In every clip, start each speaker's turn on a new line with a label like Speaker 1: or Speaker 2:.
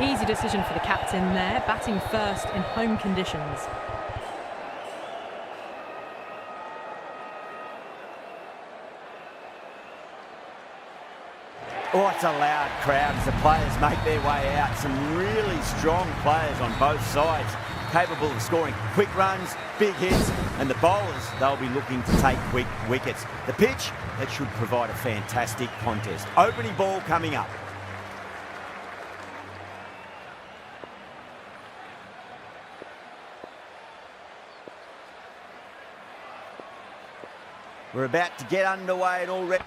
Speaker 1: Easy decision for the captain there, batting first in home conditions.
Speaker 2: Oh, it's a loud crowd as the players make their way out. Some really strong players on both sides, capable of scoring quick runs, big hits, and the bowlers, they'll be looking to take quick wickets. The pitch, that should provide a fantastic contest. Opening ball coming up. We're about to get underway and already...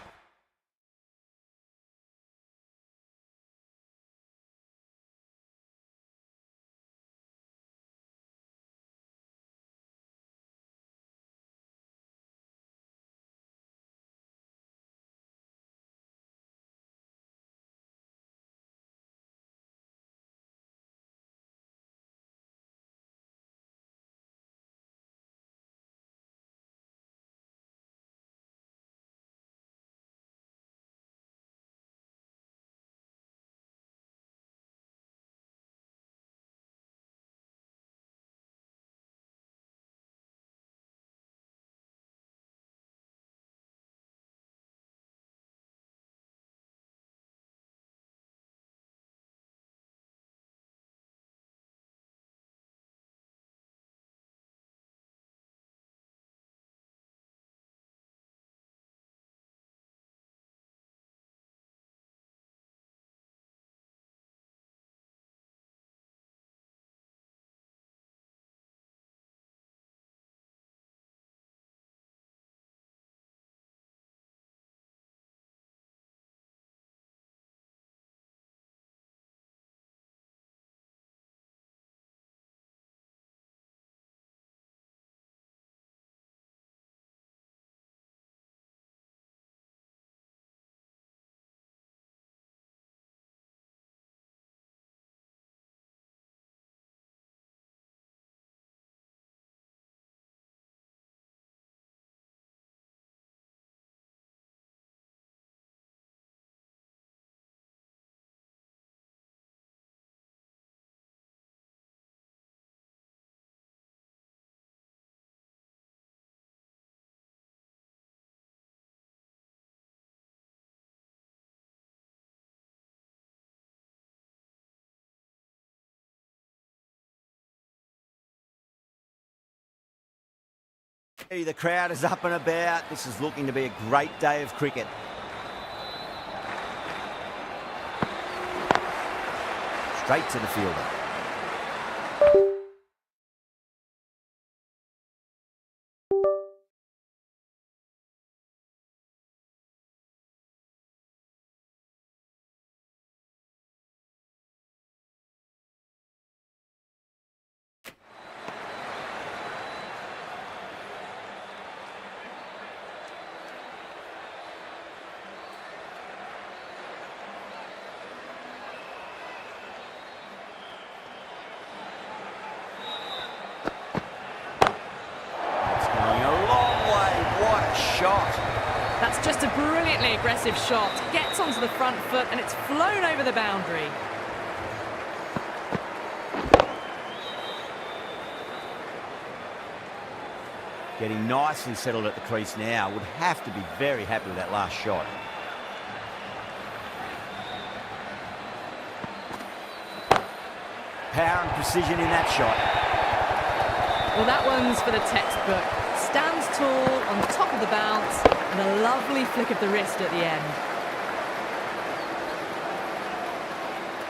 Speaker 2: The crowd is up and about. This is looking to be a great day of cricket. Straight to the fielder. Shot.
Speaker 1: That's just a brilliantly aggressive shot. Gets onto the front foot and it's flown over the boundary.
Speaker 2: Getting nicely settled at the crease now. Would have to be very happy with that last shot. Power and precision in that shot.
Speaker 1: Well, that one's for the textbook. Stands tall on top of the bounce and a lovely flick of the wrist at the end.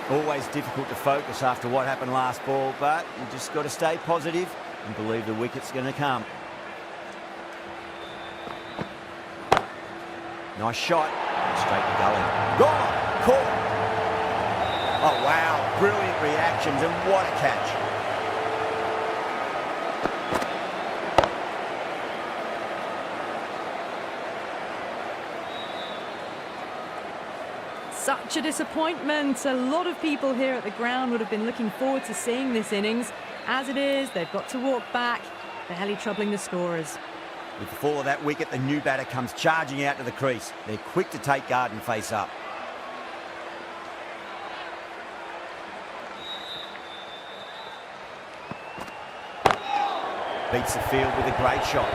Speaker 2: Always difficult to focus after what happened last ball, but you just got to stay positive and believe the wicket's going to come. Nice shot. Straight to gully. Gone! Caught! Oh, wow. Brilliant reactions and what a catch.
Speaker 1: Such a disappointment. A lot of people here at the ground would have been looking forward to seeing this innings. As it is, they've got to walk back, barely troubling the scorers.
Speaker 2: With the fall of that wicket, the new batter comes charging out to the crease. They're quick to take guard and face up. Beats the field with a great shot.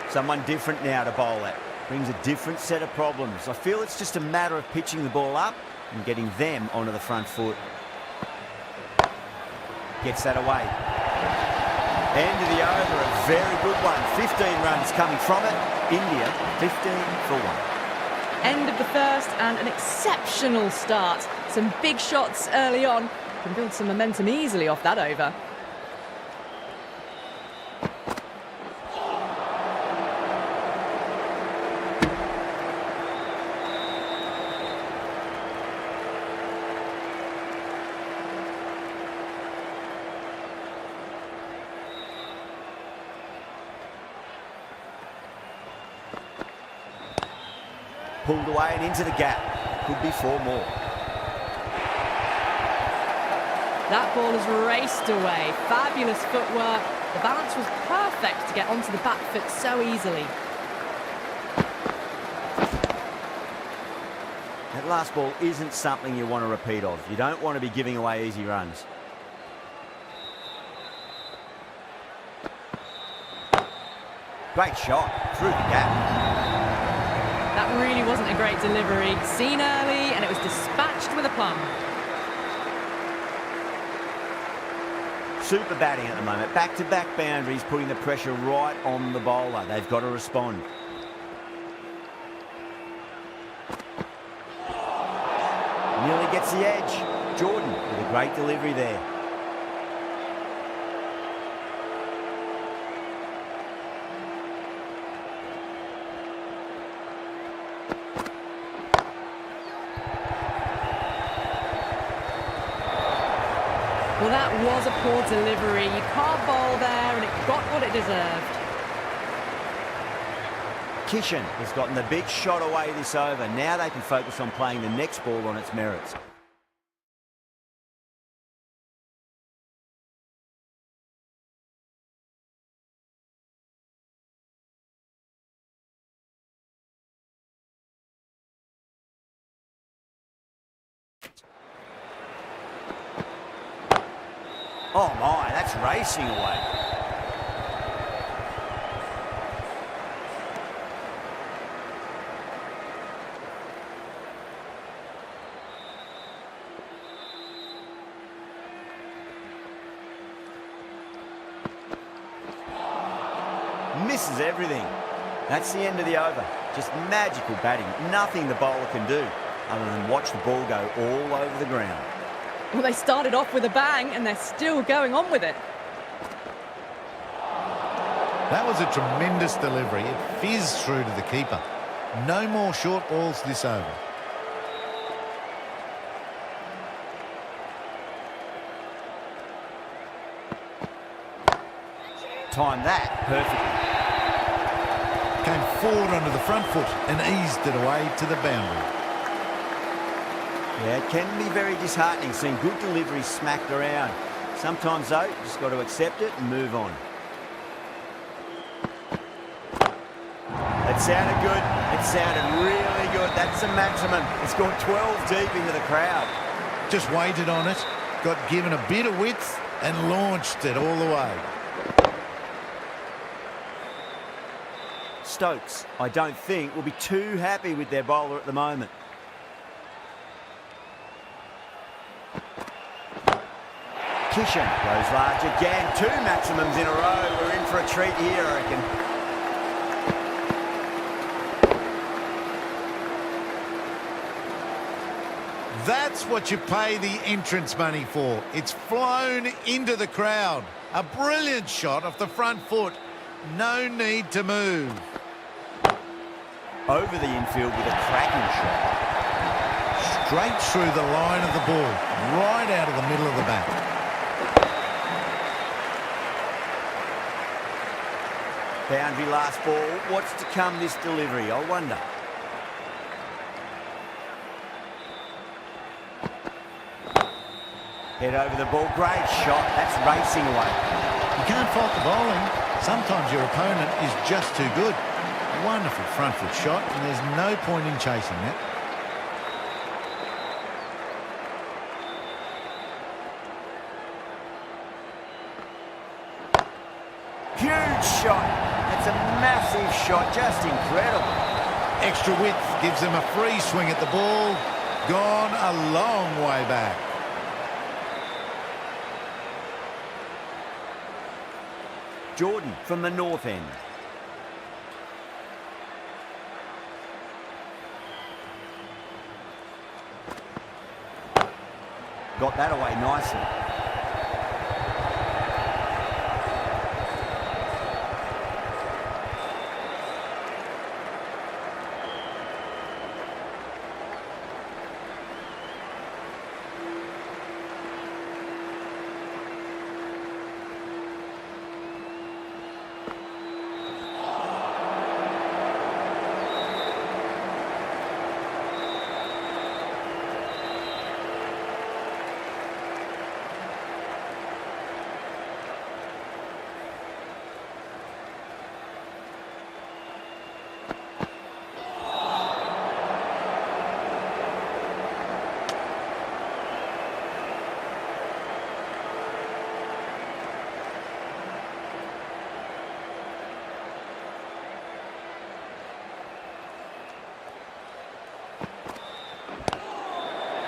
Speaker 2: Someone different now to bowl at. Brings a different set of problems. I feel it's just a matter of pitching the ball up and getting them onto the front foot. Gets that away. End of the over, a very good one. 15 runs coming from it. India, 15 for 1.
Speaker 1: End of the first and an exceptional start. Some big shots early on. Can build some momentum easily off that over.
Speaker 2: Pulled away and into the gap. Could be 4 more.
Speaker 1: That ball has raced away. Fabulous footwork. The balance was perfect to get onto the back foot so easily.
Speaker 2: That last ball isn't something you want to repeat of. You don't want to be giving away easy runs. Great shot through the gap.
Speaker 1: That really wasn't a great delivery. Seen early and it was dispatched with aplomb.
Speaker 2: Super batting at the moment. Back-to-back boundaries, putting the pressure right on the bowler. They've got to respond. Nearly gets the edge. Jordan with a great delivery there.
Speaker 1: Well, that was a poor delivery. You can't bowl there, and it got what it deserved.
Speaker 2: Kishan has gotten the big shot away this over. Now they can focus on playing the next ball on its merits. Oh my, that's racing away. Misses everything. That's the end of the over. Just magical batting. Nothing the bowler can do other than watch the ball go all over the ground.
Speaker 1: Well, they started off with a bang, and they're still going on with it.
Speaker 3: That was a tremendous delivery. It fizzed through to the keeper. No more short balls this over.
Speaker 2: Timed that perfectly.
Speaker 3: Came forward onto the front foot and eased it away to the boundary.
Speaker 2: Yeah, it can be very disheartening seeing good delivery smacked around. Sometimes, though, you just got to accept it and move on. That sounded good. It sounded really good. That's the maximum. It's gone 12 deep into the crowd.
Speaker 3: Just waited on it, got given a bit of width and launched it all the way.
Speaker 2: Stokes, I don't think, will be too happy with their bowler at the moment. Kishan goes large again. 2 maximums in a row. We're in for a treat here, I reckon.
Speaker 3: That's what you pay the entrance money for. It's flown into the crowd. A brilliant shot off the front foot. No need to move.
Speaker 2: Over the infield with a cracking shot.
Speaker 3: Straight through the line of the ball. Right out of the middle of the bat.
Speaker 2: Boundary last ball. What's to come this delivery, I wonder. Head over the ball. Great shot. That's racing away.
Speaker 3: You can't fault the bowling. Sometimes your opponent is just too good. Wonderful front foot shot, and there's no point in chasing that.
Speaker 2: Huge shot. It's a massive shot, just incredible.
Speaker 3: Extra width gives them a free swing at the ball. Gone a long way back.
Speaker 2: Jordan from the north end. Got that away nicely.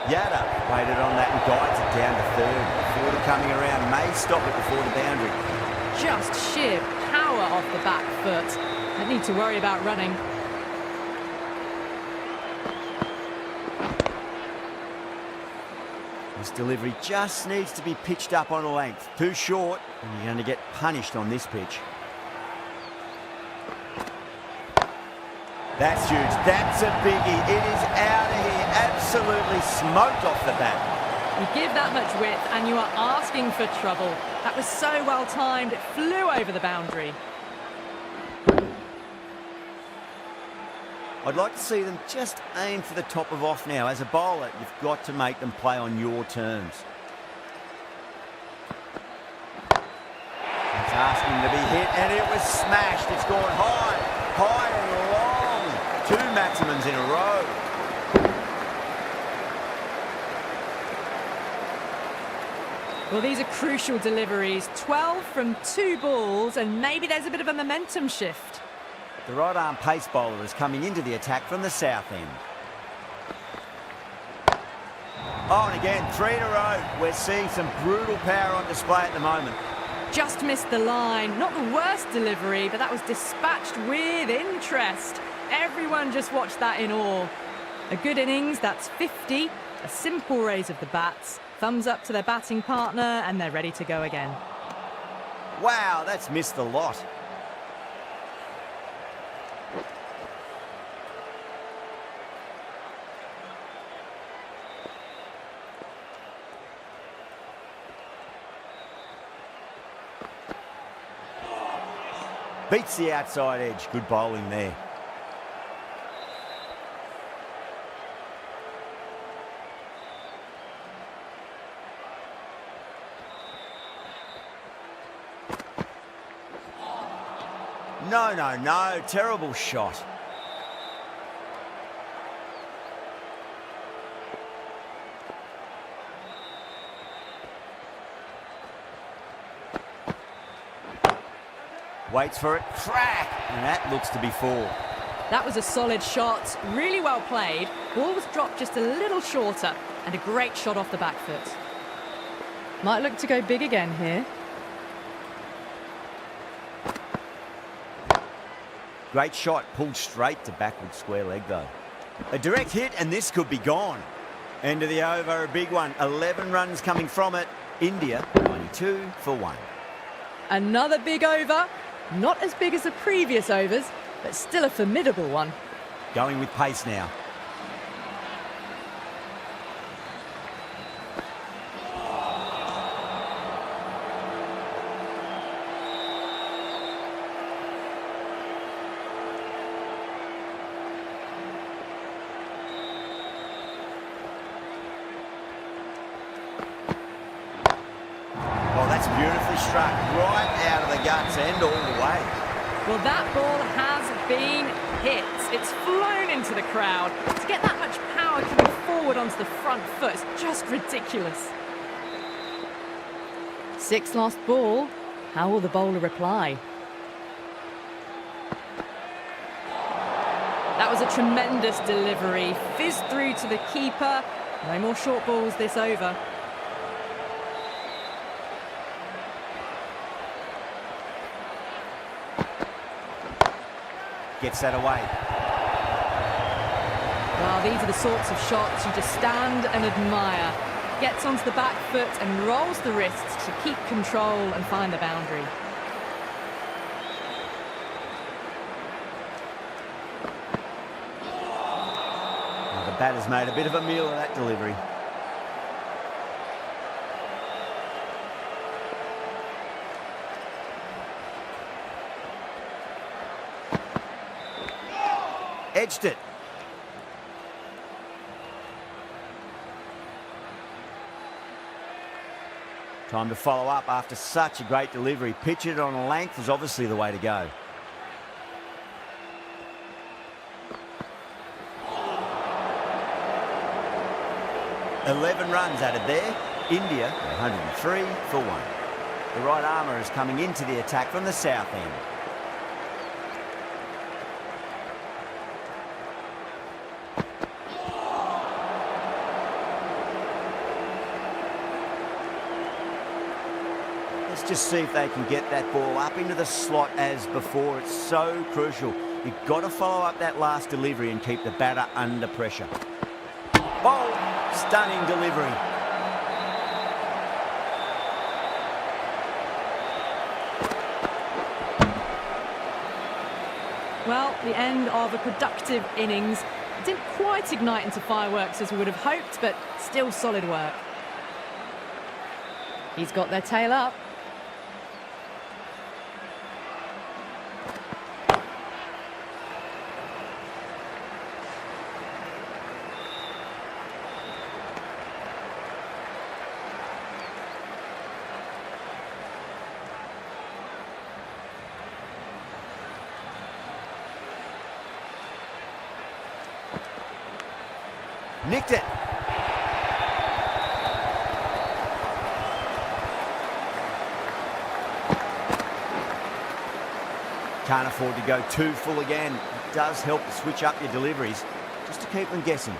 Speaker 2: Yada waited on that and guides it down to third. Forder coming around, may stop it before the boundary.
Speaker 1: Just sheer power off the back foot. Don't need to worry about running.
Speaker 2: This delivery just needs to be pitched up on a length. Too short, and you're going to get punished on this pitch. That's huge. That's a biggie. It is out of here. Absolutely smoked off the bat.
Speaker 1: You give that much width and you are asking for trouble. That was so well timed. It flew over the boundary.
Speaker 2: I'd like to see them just aim for the top of off now. As a bowler, you've got to make them play on your terms. It's asking to be hit, and it was smashed. It's gone high, high and long. 2 maximums in a row.
Speaker 1: Well, these are crucial deliveries. 12 from 2 balls, and maybe there's a bit of a momentum shift.
Speaker 2: The right-arm pace bowler is coming into the attack from the south end. Oh, and again, 3 in a row. We're seeing some brutal power on display at the moment.
Speaker 1: Just missed the line. Not the worst delivery, but that was dispatched with interest. Everyone just watched that in awe. A good innings, that's 50. A simple raise of the bats. Thumbs up to their batting partner, and they're ready to go again.
Speaker 2: Wow, that's missed the lot. Beats the outside edge. Good bowling there. No, no, no. Terrible shot. Waits for it. Crack! And that looks to be 4.
Speaker 1: That was a solid shot. Really well played. Ball was dropped just a little shorter. And a great shot off the back foot. Might look to go big again here.
Speaker 2: Great shot, pulled straight to backward square leg though. A direct hit and this could be gone. End of the over, a big one. 11 runs coming from it. India 92 for 1.
Speaker 1: Another big over. Not as big as the previous overs, but still a formidable one.
Speaker 2: Going with pace now. That's beautifully struck, right out of the guts and all the way.
Speaker 1: Well, that ball has been hit. It's flown into the crowd. To get that much power coming forward onto the front foot is just ridiculous. 6th last ball. How will the bowler reply? That was a tremendous delivery. Fizzed through to the keeper. No more short balls this over.
Speaker 2: Gets that away.
Speaker 1: Well, these are the sorts of shots you just stand and admire. Gets onto the back foot and rolls the wrists to keep control and find the boundary.
Speaker 2: Well, the batter's made a bit of a meal of that delivery. Edged it. Time to follow up after such a great delivery. Pitch it on a length is obviously the way to go. $11 runs added there. India 103 for 1. The right armour is coming into the attack from the south end. Let's just see if they can get that ball up into the slot as before. It's so crucial. You've got to follow up that last delivery and keep the batter under pressure. Oh, stunning delivery.
Speaker 1: Well, the end of a productive innings. It didn't quite ignite into fireworks as we would have hoped, but still solid work. He's got their tail up.
Speaker 2: Nicked it. Can't afford to go too full again. It does help to switch up your deliveries, just to keep them guessing.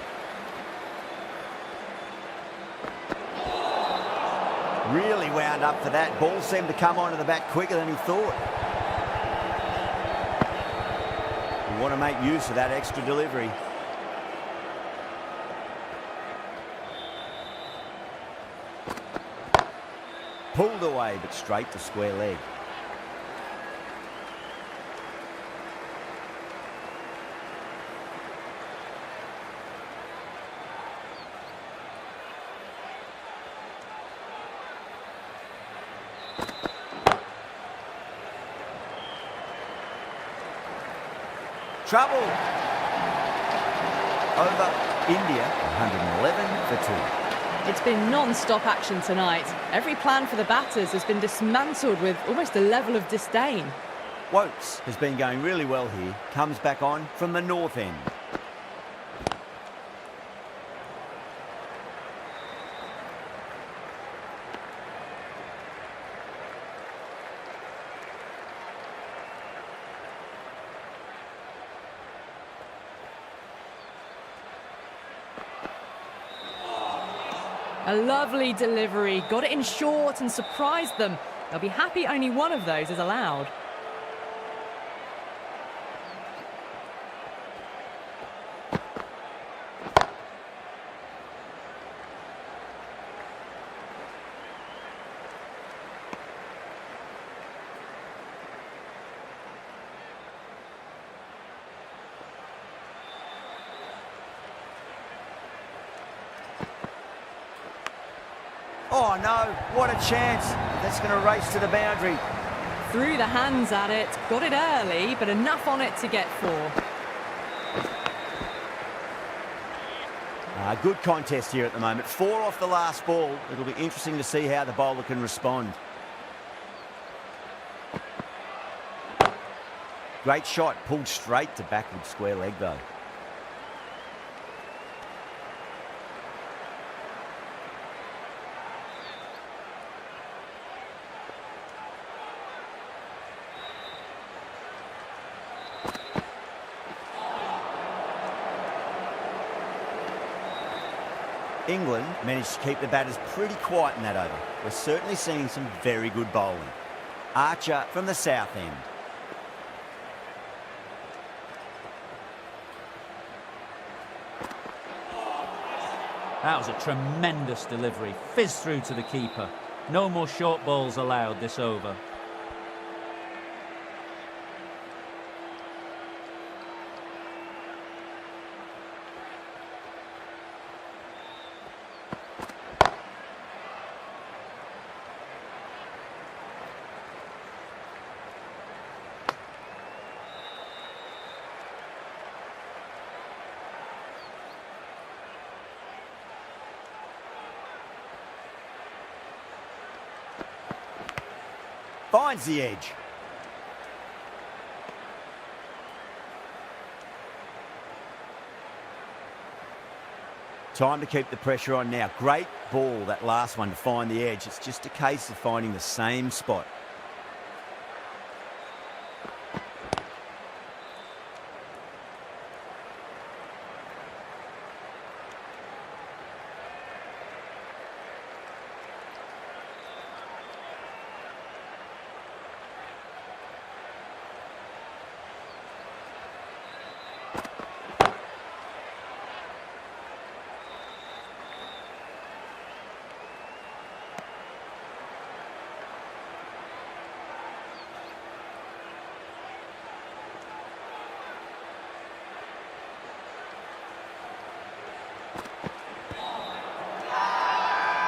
Speaker 2: Really wound up for that. Ball seemed to come onto the bat quicker than he thought. You want to make use of that extra delivery. Pulled away, but straight to square leg. Trouble. Over India, 111 for 2.
Speaker 1: It's been non-stop action tonight. Every plan for the batters has been dismantled with almost a level of disdain.
Speaker 2: Wokes has been going really well here. Comes back on from the north end.
Speaker 1: A lovely delivery, got it in short and surprised them. They'll be happy only one of those is allowed.
Speaker 2: Oh no, what a chance. That's going to race to the boundary.
Speaker 1: Threw the hands at it, got it early, but enough on it to get 4.
Speaker 2: Good contest here at the moment. 4 off the last ball. It'll be interesting to see how the bowler can respond. Great shot, pulled straight to backward square leg though. England managed to keep the batters pretty quiet in that over. We're certainly seeing some very good bowling. Archer from the south end.
Speaker 4: That was a tremendous delivery. Fizzed through to the keeper. No more short balls allowed this over.
Speaker 2: Finds the edge. Time to keep the pressure on now. Great ball, that last one, to find the edge. It's just a case of finding the same spot.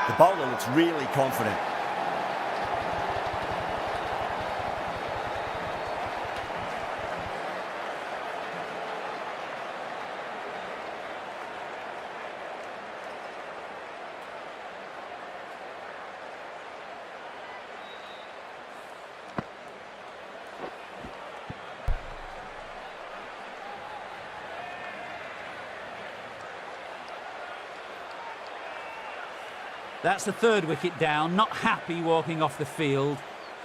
Speaker 2: The bowler looks really confident.
Speaker 4: That's the third wicket down, not happy walking off the field,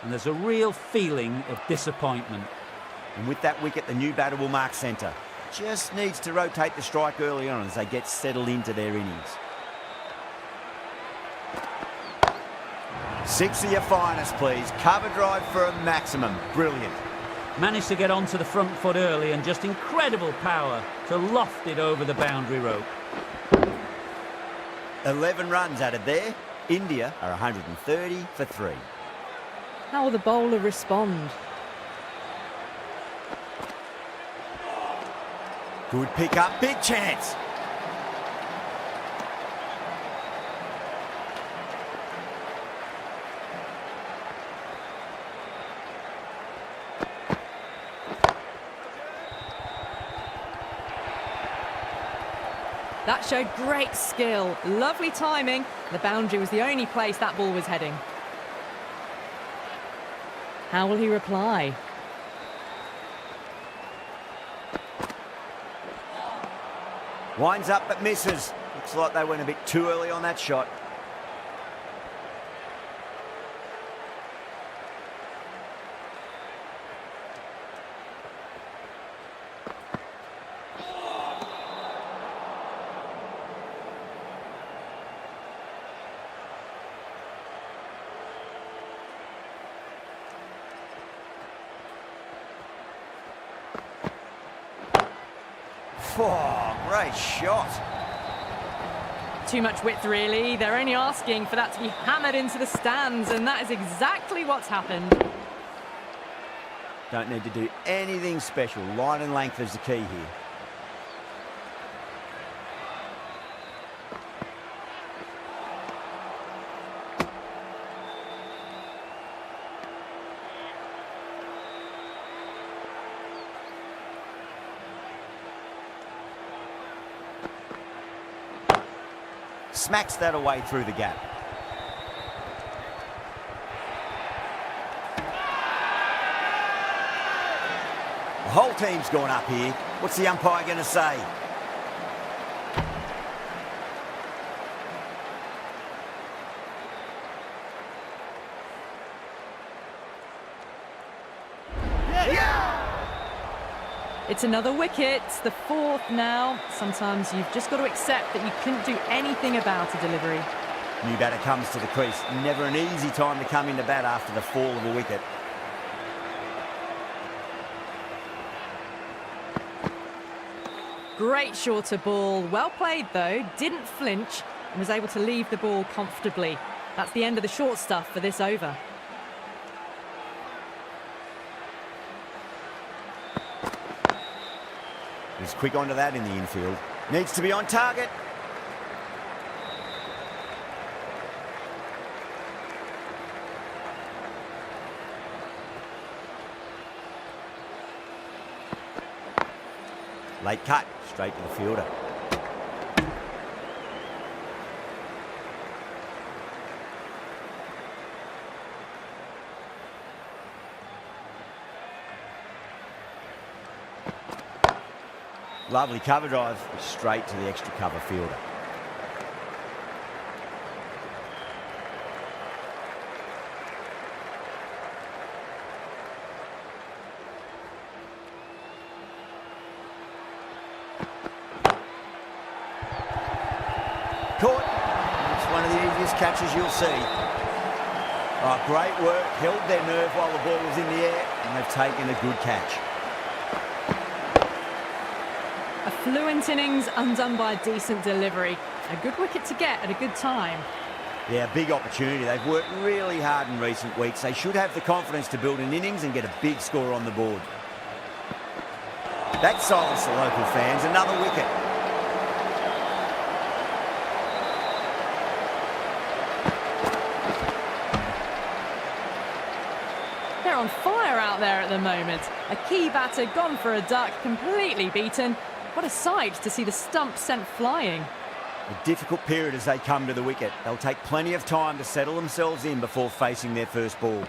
Speaker 4: and there's a real feeling of disappointment.
Speaker 2: And with that wicket, the new batter will mark centre. Just needs to rotate the strike early on as they get settled into their innings. 6 of your finest, please. Cover drive for a maximum. Brilliant.
Speaker 4: Managed to get onto the front foot early and just incredible power to loft it over the boundary rope.
Speaker 2: 11 runs added there. India are 130 for 3.
Speaker 1: How will the bowler respond?
Speaker 2: Good pick up, big chance.
Speaker 1: That showed great skill, lovely timing. The boundary was the only place that ball was heading. How will he reply?
Speaker 2: Winds up but misses. Looks like they went a bit too early on that shot. Oh, great shot.
Speaker 1: Too much width, really. They're only asking for that to be hammered into the stands, and that is exactly what's happened.
Speaker 2: Don't need to do anything special. Line and length is the key here. Smacks that away through the gap. The whole team's gone up here. What's the umpire going to say?
Speaker 1: It's another wicket, the fourth now. Sometimes you've just got to accept that you couldn't do anything about a delivery.
Speaker 2: New batter comes to the crease. Never an easy time to come into bat after the fall of a wicket.
Speaker 1: Great shorter ball. Well played, though. Didn't flinch and was able to leave the ball comfortably. That's the end of the short stuff for this over.
Speaker 2: He's quick onto that in the infield. Needs to be on target. Late cut, straight to the fielder. Lovely cover drive, straight to the extra cover fielder. Caught. It's one of the easiest catches you'll see. Oh, great work. Held their nerve while the ball was in the air, and they've taken a good catch.
Speaker 1: A fluent innings undone by a decent delivery. A good wicket to get at a good time.
Speaker 2: Yeah, big opportunity. They've worked really hard in recent weeks. They should have the confidence to build an innings and get a big score on the board. That silenced the local fans. Another wicket.
Speaker 1: They're on fire out there at the moment. A key batter gone for a duck, completely beaten. What a sight to see the stump sent flying.
Speaker 2: A difficult period as they come to the wicket. They'll take plenty of time to settle themselves in before facing their first ball.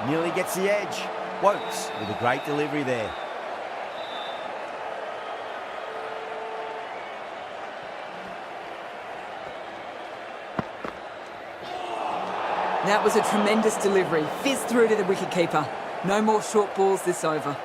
Speaker 2: Nearly gets the edge. Wokes with a great delivery there.
Speaker 5: That was a tremendous delivery. Fizzed through to the wicketkeeper. No more short balls this over.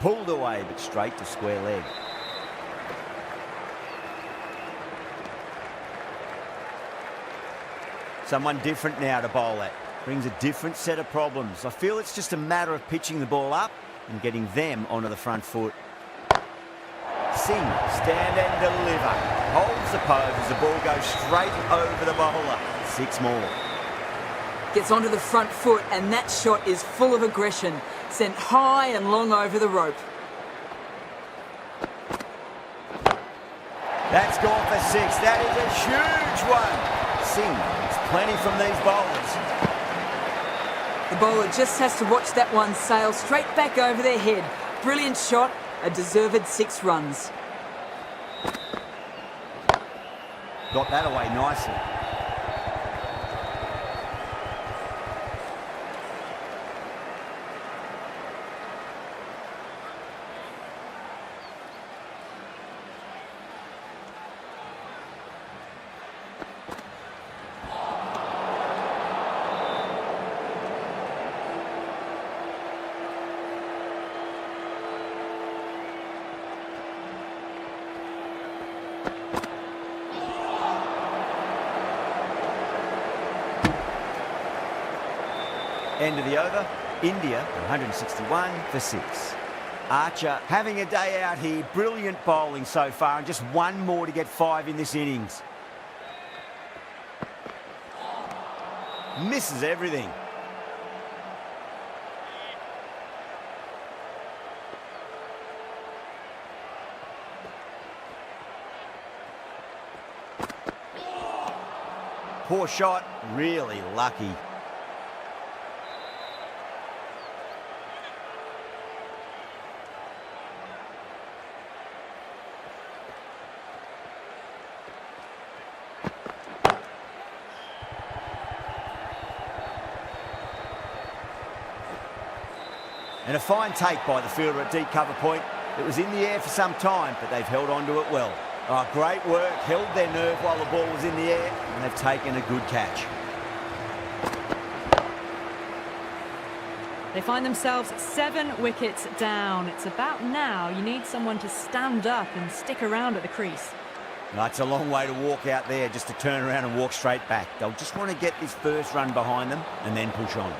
Speaker 2: Pulled away, but straight to square leg. Someone different now to bowl at. Brings a different set of problems. I feel it's just a matter of pitching the ball up and getting them onto the front foot. Singh, stand and deliver. Holds the pose as the ball goes straight over the bowler. 6 more.
Speaker 5: Gets onto the front foot, and that shot is full of aggression. Sent high and long over the rope.
Speaker 2: That's gone for 6. That is a huge one. Singh gets plenty from these bowlers.
Speaker 5: The bowler just has to watch that one sail straight back over their head. Brilliant shot, a deserved 6 runs.
Speaker 2: Got that away nicely. End of the over, India 161 for 6. Archer having a day out here, brilliant bowling so far, and just one more to get 5 in this innings. Misses everything. Poor shot, really lucky. And a fine take by the fielder at deep cover point. It was in the air for some time, but they've held on to it well. Oh, great work, held their nerve while the ball was in the air, and they've taken a good catch.
Speaker 1: They find themselves 7 wickets down. It's about now you need someone to stand up and stick around at the crease.
Speaker 2: That's a long way to walk out there just to turn around and walk straight back. They'll just want to get this first run behind them and then push on.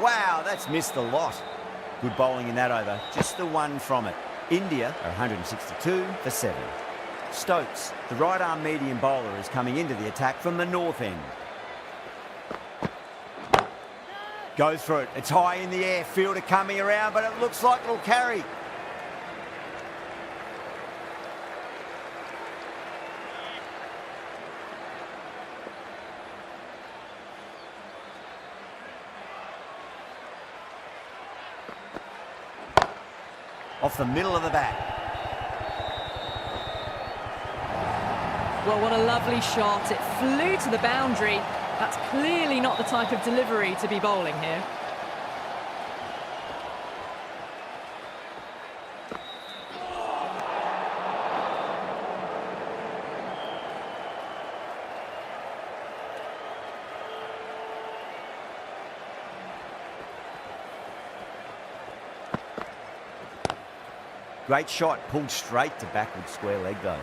Speaker 2: Wow, that's missed a lot. Good bowling in that over, just the one from it. India are 162 for 7. Stokes, the right-arm medium bowler, is coming into the attack from the north end. Goes for it. It's high in the air. Fielder coming around, but it looks like it'll carry. Off the middle of the bat.
Speaker 1: Well, what a lovely shot. It flew to the boundary. That's clearly not the type of delivery to be bowling here.
Speaker 2: Great shot, pulled straight to backward square leg though.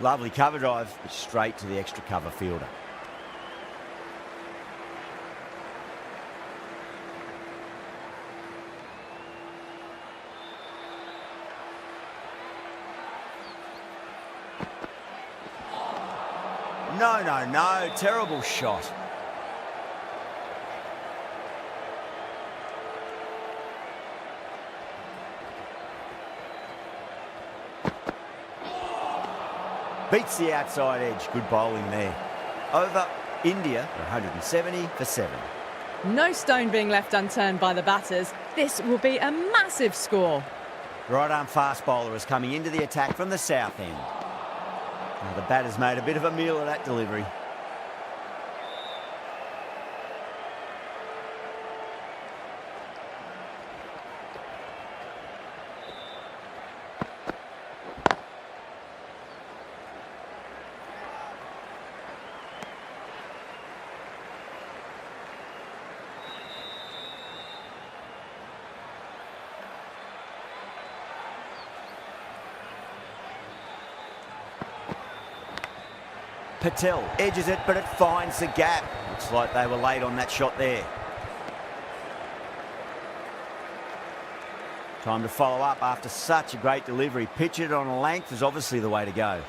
Speaker 2: Lovely cover drive, straight to the extra cover fielder. No, terrible shot. Beats the outside edge, good bowling there. Over, India, 170 for 7.
Speaker 1: No stone being left unturned by the batters. This will be a massive score.
Speaker 2: Right arm fast bowler is coming into the attack from the south end. Now the batter's made a bit of a meal of that delivery. Patel edges it, but it finds the gap. Looks like they were late on that shot there. Time to follow up after such a great delivery. Pitch it on a length is obviously the way to go.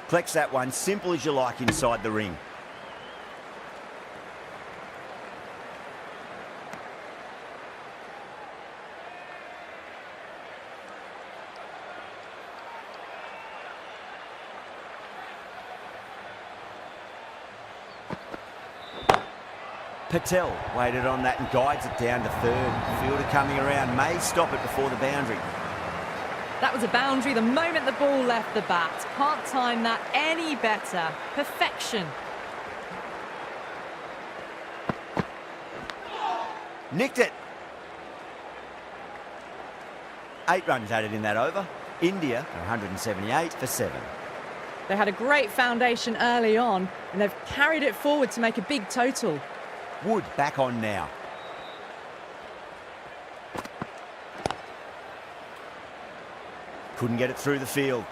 Speaker 2: Collects that one, simple as you like inside the ring. Patel waited on that and guides it down to third. Fielder coming around may stop it before the boundary.
Speaker 1: That was a boundary the moment the ball left the bat. Can't time that any better. Perfection.
Speaker 2: Nicked it. 8 runs added in that over. India 178 for 7.
Speaker 1: They had a great foundation early on and they've carried it forward to make a big total.
Speaker 2: Wood back on now. Couldn't get it through the field.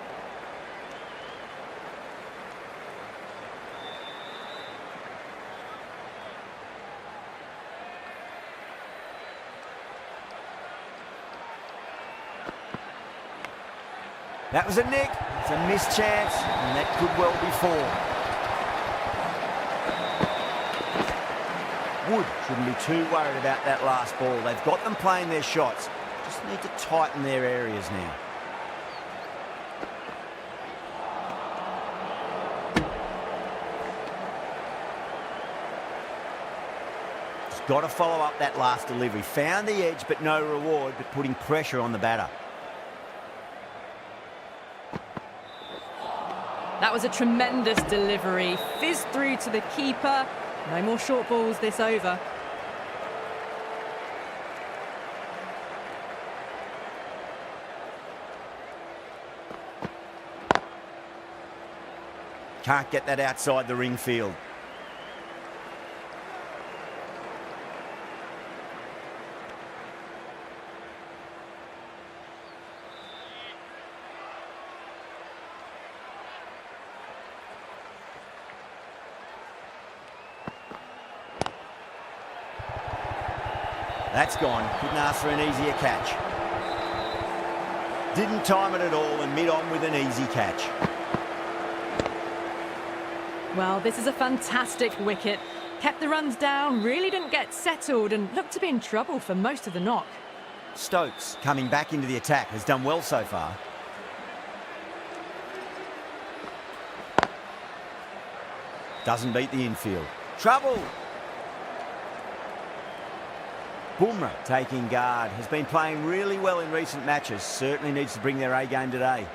Speaker 2: That was a nick. It's a missed chance, and that could well be 4. Wood shouldn't be too worried about that last ball. They've got them playing their shots. Just need to tighten their areas now. Just got to follow up that last delivery. Found the edge, but no reward, but putting pressure on the batter.
Speaker 1: That was a tremendous delivery. Fizzed through to the keeper. No more short balls this over.
Speaker 2: Can't get that outside the ring field. That's gone. Couldn't ask for an easier catch. Didn't time it at all and mid-on with an easy catch.
Speaker 1: Well, this is a fantastic wicket. Kept the runs down, really didn't get settled and looked to be in trouble for most of the knock.
Speaker 2: Stokes, coming back into the attack, has done well so far. Doesn't beat the infield. Trouble! Bumrah taking guard. Has been playing really well in recent matches. Certainly needs to bring their A game today.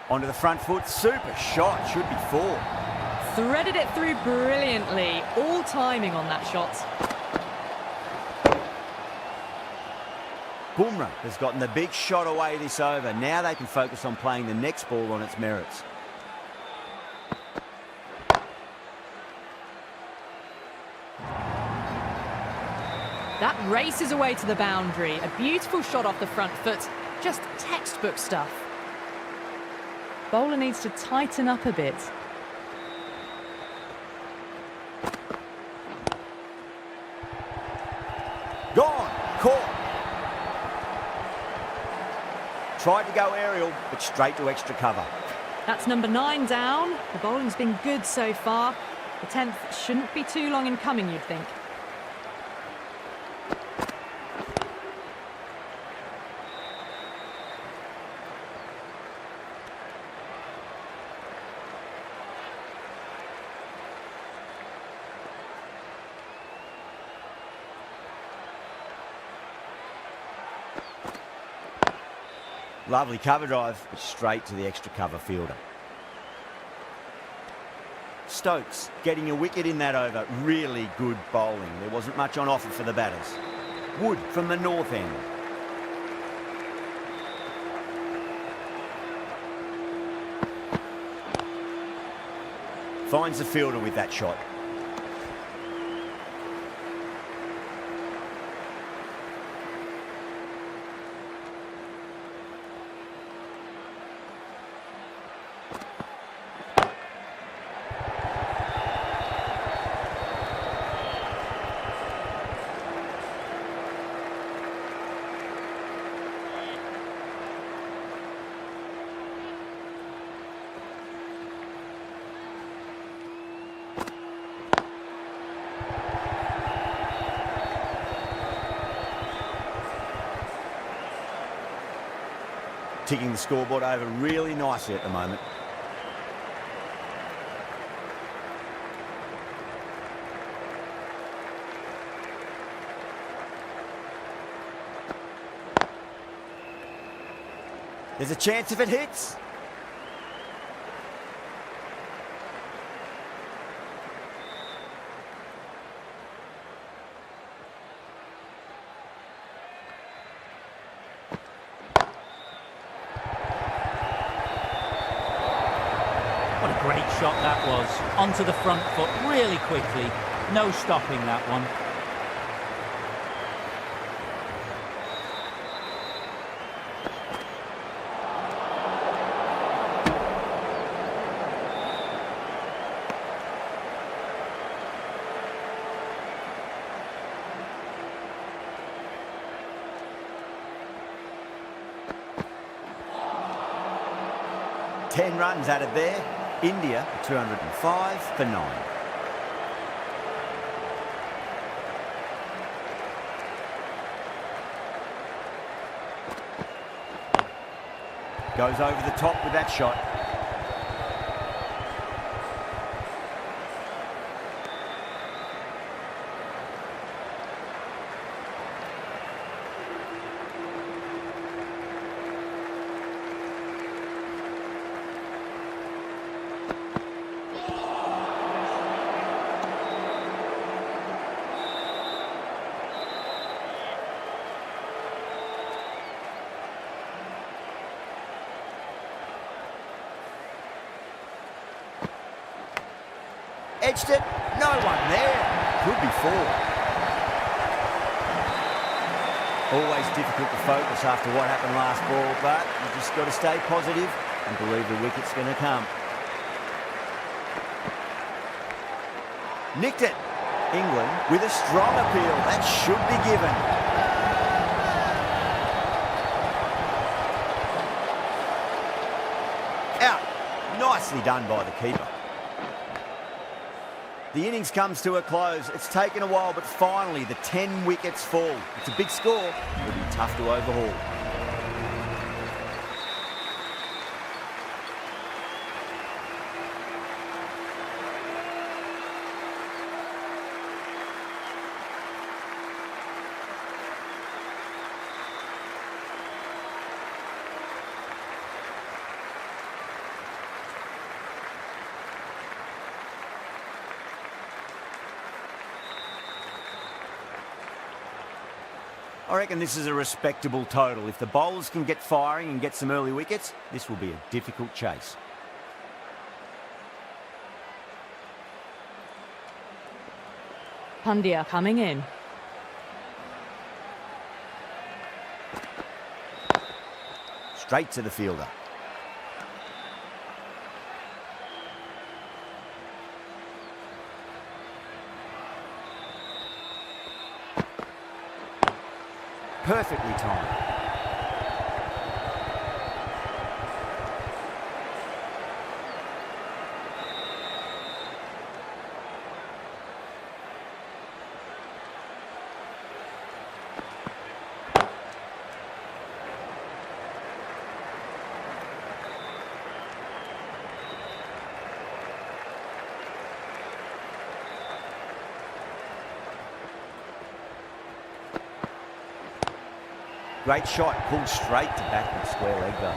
Speaker 2: Onto the front foot. Super shot. Should be 4.
Speaker 1: Threaded it through brilliantly. All timing on that shot.
Speaker 2: Bumrah has gotten the big shot away this over. Now they can focus on playing the next ball on its merits.
Speaker 1: That races away to the boundary. A beautiful shot off the front foot. Just textbook stuff. Bowler needs to tighten up a bit.
Speaker 2: Gone. Caught. Tried to go aerial, but straight to extra cover.
Speaker 1: That's number 9 down. The bowling's been good so far. The 10th shouldn't be too long in coming, you'd think.
Speaker 2: Lovely cover drive, straight to the extra cover fielder. Stokes getting a wicket in that over. Really good bowling. There wasn't much on offer for the batters. Wood from the north end. Finds the fielder with that shot. Ticking the scoreboard over really nicely at the moment. There's a chance if it hits.
Speaker 4: What a great shot that was. Onto the front foot really quickly. No stopping that one.
Speaker 2: 10 runs added there. India 205 for 9. Goes over the top with that shot. Edged it, no one there. Could be 4. Always difficult to focus after what happened last ball, but you just got to stay positive and believe the wicket's going to come. Nicked it. England with a strong appeal. That should be given. Out. Nicely done by the keeper. The innings comes to a close. It's taken a while, but finally the 10 wickets fall. It's a big score. It'll be tough to overhaul. I reckon this is a respectable total. If the bowlers can get firing and get some early wickets, this will be a difficult chase.
Speaker 1: Pandya coming in.
Speaker 2: Straight to the fielder. Perfectly timed. Great shot, pulled straight to backward square leg though.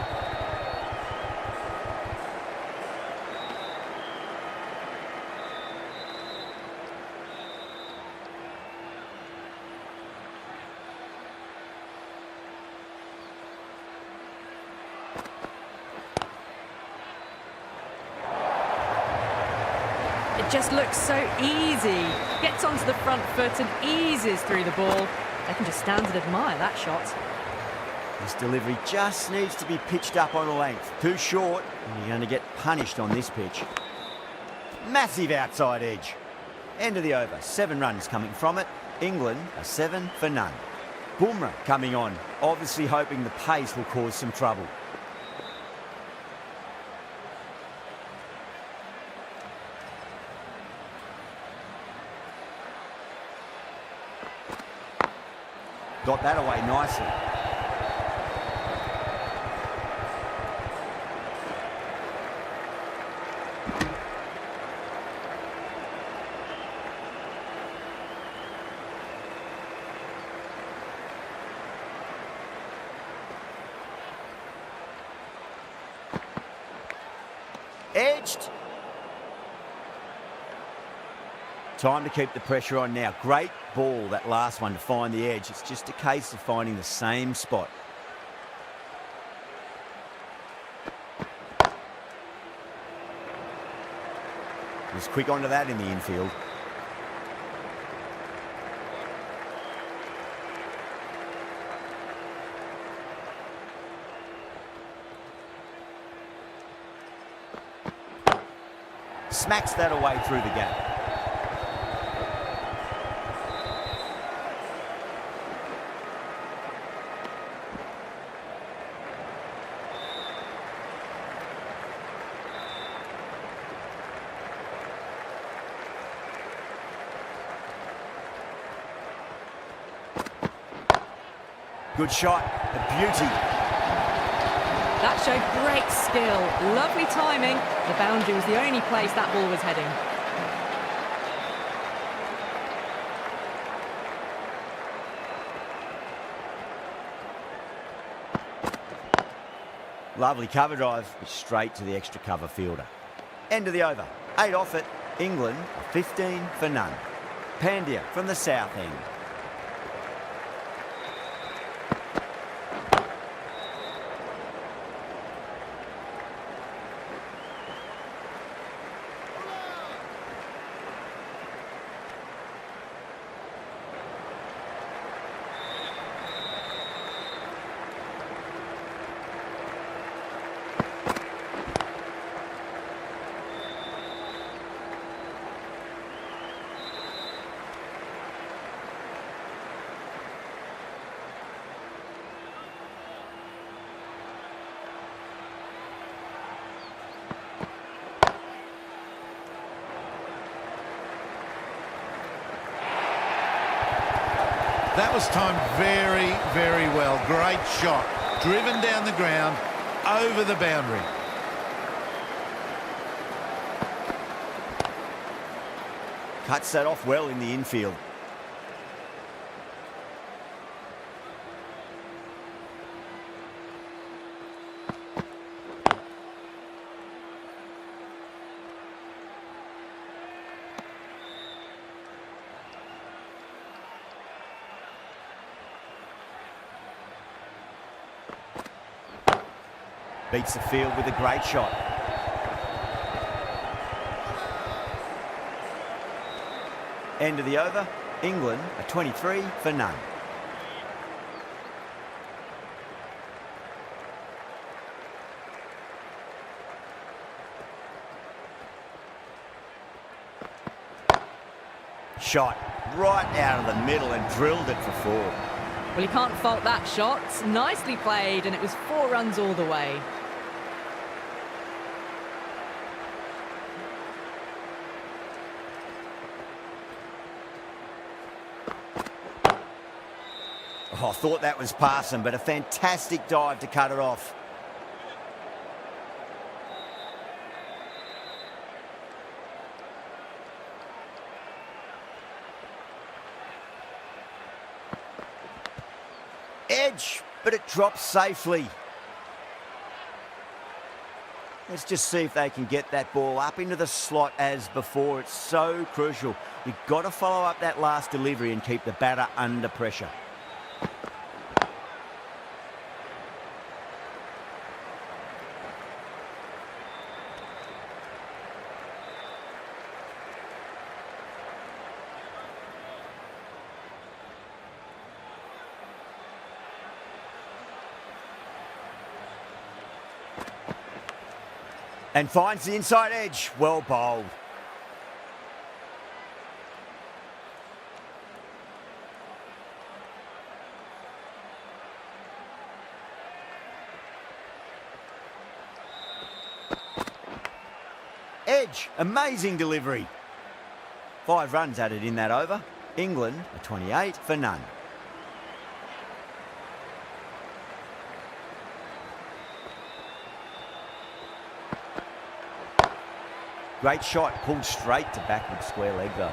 Speaker 1: It just looks so easy. Gets onto the front foot and eases through the ball. They can just stand and admire that shot.
Speaker 2: This delivery just needs to be pitched up on a length. Too short, and you're going to get punished on this pitch. Massive outside edge. End of the over. 7 runs coming from it. England are 7 for none. Bumrah coming on, obviously hoping the pace will cause some trouble. Got that away nicely. Edged. Time to keep the pressure on now. Great ball, that last one, to find the edge. It's just a case of finding the same spot. Was quick onto that in the infield. Smacks that away through the gap. Good shot, a beauty.
Speaker 1: That showed great skill. Lovely timing. The boundary was the only place that ball was heading.
Speaker 2: Lovely cover drive, straight to the extra cover fielder. End of the over. 8 off it. England are 15 for none. Pandya from the south end.
Speaker 3: That was timed very, very well. Great shot. Driven down the ground, over the boundary.
Speaker 2: Cuts that off well in the infield. Beats the field with a great shot. End of the over. England are 23 for none. Shot right out of the middle and drilled it for 4.
Speaker 1: Well, you can't fault that shot. Nicely played, and it was 4 runs all the way.
Speaker 2: Oh, I thought that was passing, but a fantastic dive to cut it off. Edge, but it drops safely. Let's just see if they can get that ball up into the slot as before. It's so crucial. You've got to follow up that last delivery and keep the batter under pressure. And finds the inside edge. Well bowled. Edge, amazing delivery. 5 runs added in that over. England are 28 for none. Great shot, pulled straight to backward square leg though.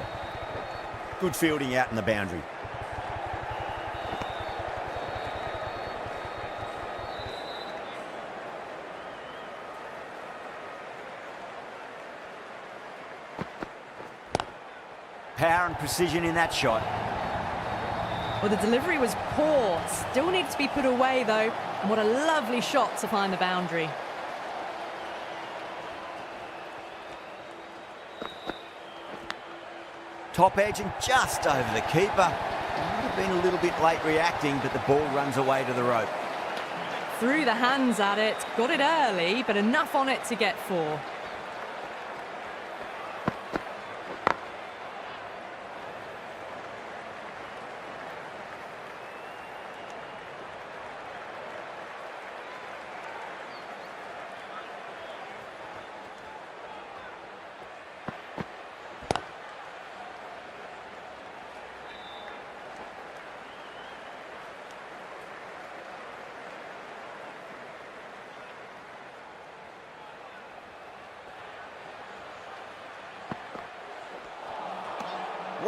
Speaker 2: Good fielding out in the boundary. Power and precision in that shot.
Speaker 1: Well, the delivery was poor. Still needs to be put away though. And what a lovely shot to find the boundary.
Speaker 2: Top edge and just over the keeper. Might have been a little bit late reacting, but the ball runs away to the rope.
Speaker 1: Threw the hands at it, got it early, but enough on it to get 4.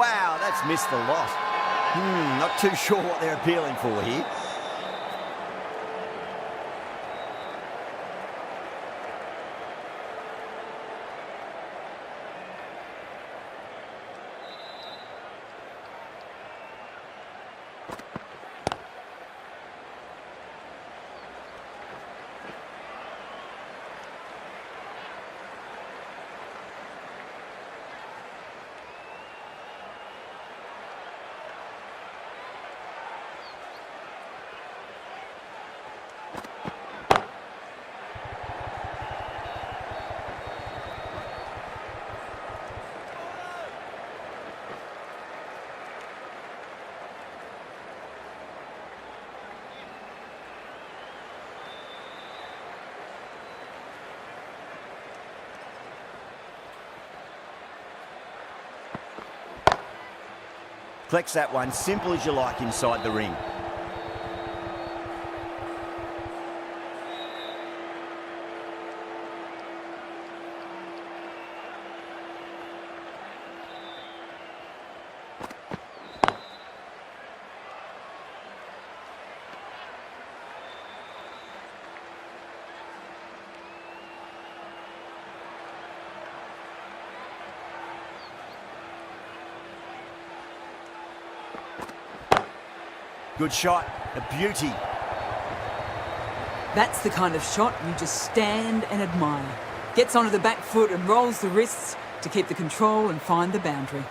Speaker 2: Wow, that's missed the lot. Not too sure what they're appealing for here. Collects that one, simple as you like inside the ring. Good shot, a beauty.
Speaker 5: That's the kind of shot you just stand and admire. Gets onto the back foot and rolls the wrists to keep the control and find the boundary.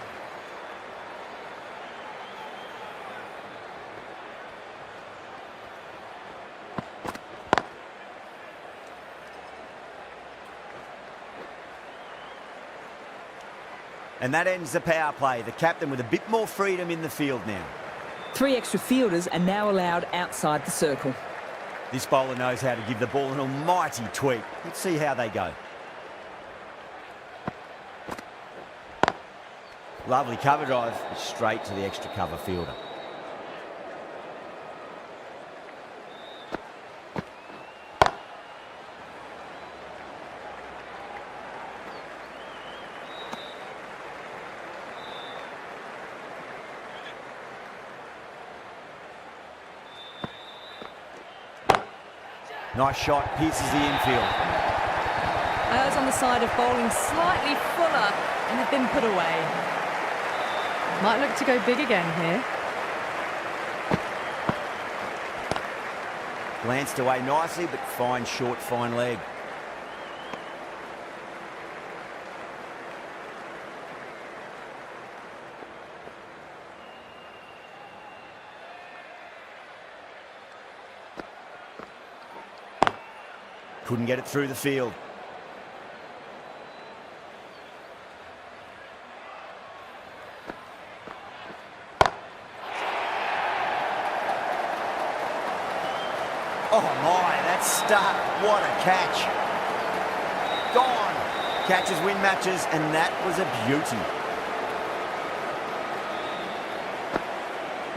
Speaker 2: And that ends the power play. The captain with a bit more freedom in the field now.
Speaker 5: 3 extra fielders are now allowed outside the circle.
Speaker 2: This bowler knows how to give the ball an almighty tweak. Let's see how they go. Lovely cover drive, straight to the extra cover fielder. Nice shot, pierces the infield.
Speaker 1: Errs on the side of bowling slightly fuller and have been put away. Might look to go big again here.
Speaker 2: Glanced away nicely, but fine short, fine leg. Couldn't get it through the field. Oh my, that's stuck. What a catch. Gone. Catches win matches, and that was a beauty.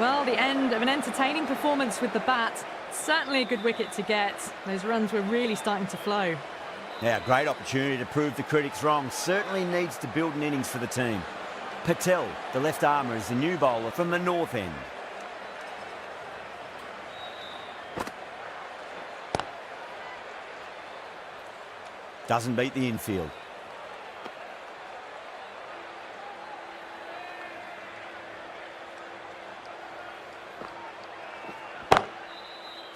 Speaker 1: Well, the end of an entertaining performance with the bat. Certainly a good wicket to get. Those runs were really starting to flow.
Speaker 2: Now, great opportunity to prove the critics wrong. Certainly needs to build an innings for the team. Patel, the left armour, is the new bowler from the north end. Doesn't beat the infield.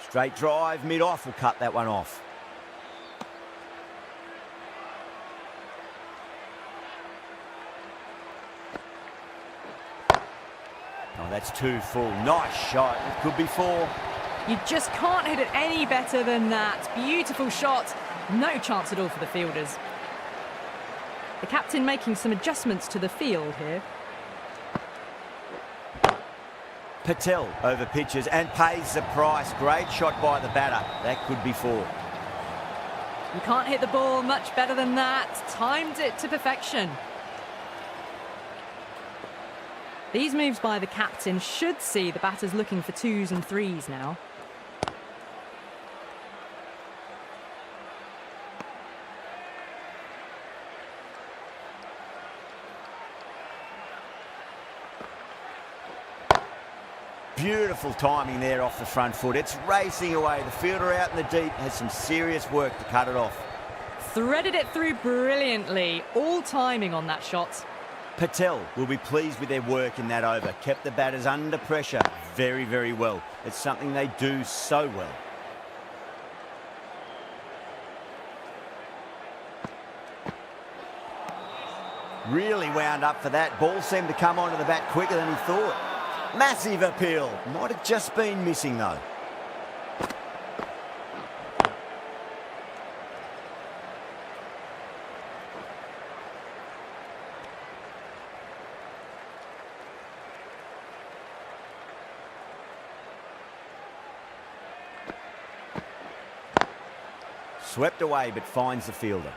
Speaker 2: Straight drive, mid-off, will cut that one off. Oh, that's 2 full. Nice shot. It could be 4.
Speaker 1: You just can't hit it any better than that. Beautiful shot. No chance at all for the fielders. The captain making some adjustments to the field here.
Speaker 2: Patel over pitches and pays the price. Great shot by the batter. That could be 4.
Speaker 1: You can't hit the ball much better than that. Timed it to perfection. These moves by the captain should see the batters looking for 2s and 3s now.
Speaker 2: Beautiful timing there off the front foot. It's racing away. The fielder out in the deep has some serious work to cut it off.
Speaker 1: Threaded it through brilliantly. All timing on that shot.
Speaker 2: Patel will be pleased with their work in that over. Kept the batters under pressure very, very well. It's something they do so well. Really wound up for that. Ball seemed to come onto the bat quicker than he thought. Massive appeal. Might have just been missing though. Swept away but finds the fielder.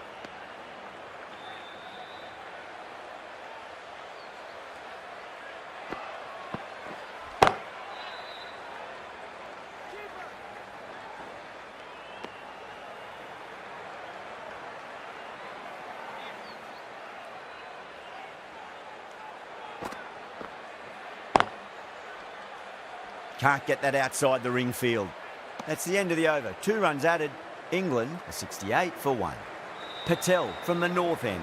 Speaker 2: Can't get that outside the ring field. That's the end of the over. 2 runs added. England are 68 for 1. Patel from the north end.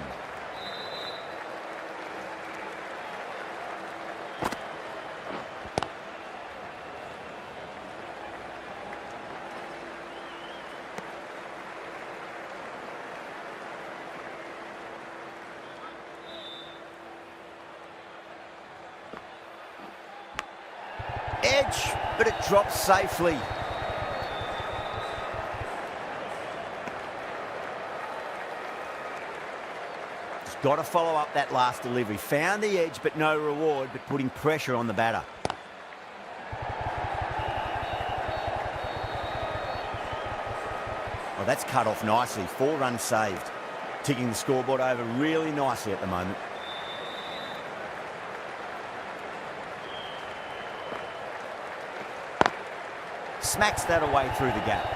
Speaker 2: Edge, but it drops safely. Just got to follow up that last delivery. Found the edge, but no reward, but putting pressure on the batter. Oh, that's cut off nicely. 4 runs saved. Ticking the scoreboard over really nicely at the moment. Smacks that away through the gap.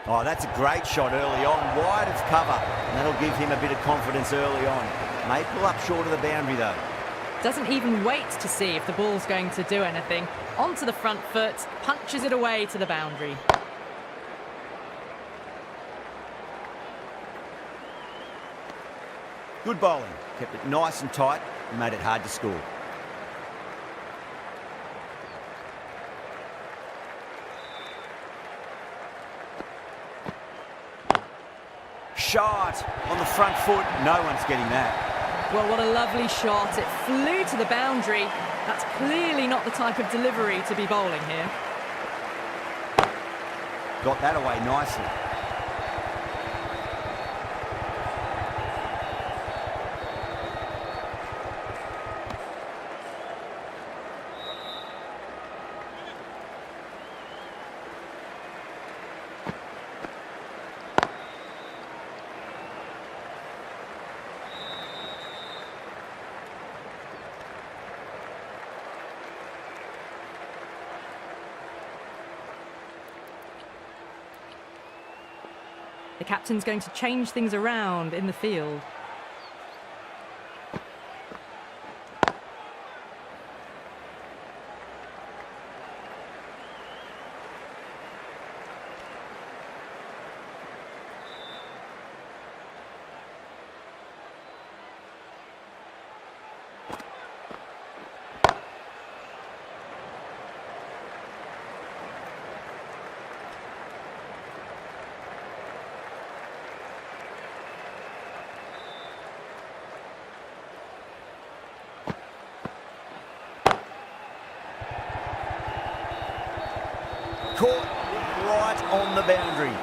Speaker 2: Oh, that's a great shot early on, wide of cover, and that'll give him a bit of confidence early on. May pull up short of the boundary though.
Speaker 1: Doesn't even wait to see if the ball's going to do anything. Onto the front foot, punches it away to the boundary.
Speaker 2: Good bowling, kept it nice and tight and made it hard to score. Shot on the front foot, no one's getting that.
Speaker 1: Well, what a lovely shot. It flew to the boundary. That's clearly not the type of delivery to be bowling here.
Speaker 2: Got that away nicely.
Speaker 1: The captain's going to change things around in the field.
Speaker 2: Caught right on the boundary.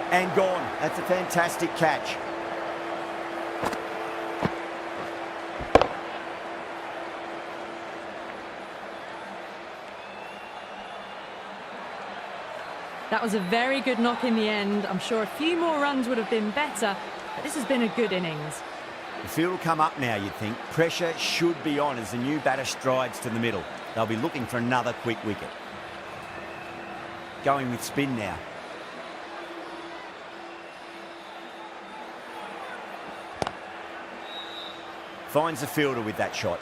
Speaker 2: And gone. That's a fantastic catch.
Speaker 1: That was a very good knock in the end. I'm sure a few more runs would have been better, but this has been a good innings.
Speaker 2: The field will come up now, you'd think. Pressure should be on as the new batter strides to the middle. They'll be looking for another quick wicket. going with spin now. Finds the fielder with that shot.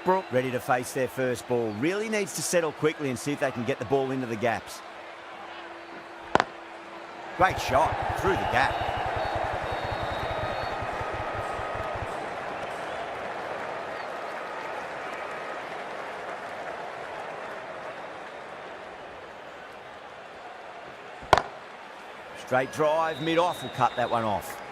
Speaker 2: Brook ready to face their first ball. Really needs to settle quickly and see if they can get the ball into the gaps. Great shot through the gap. Straight drive, mid-off will cut that one off.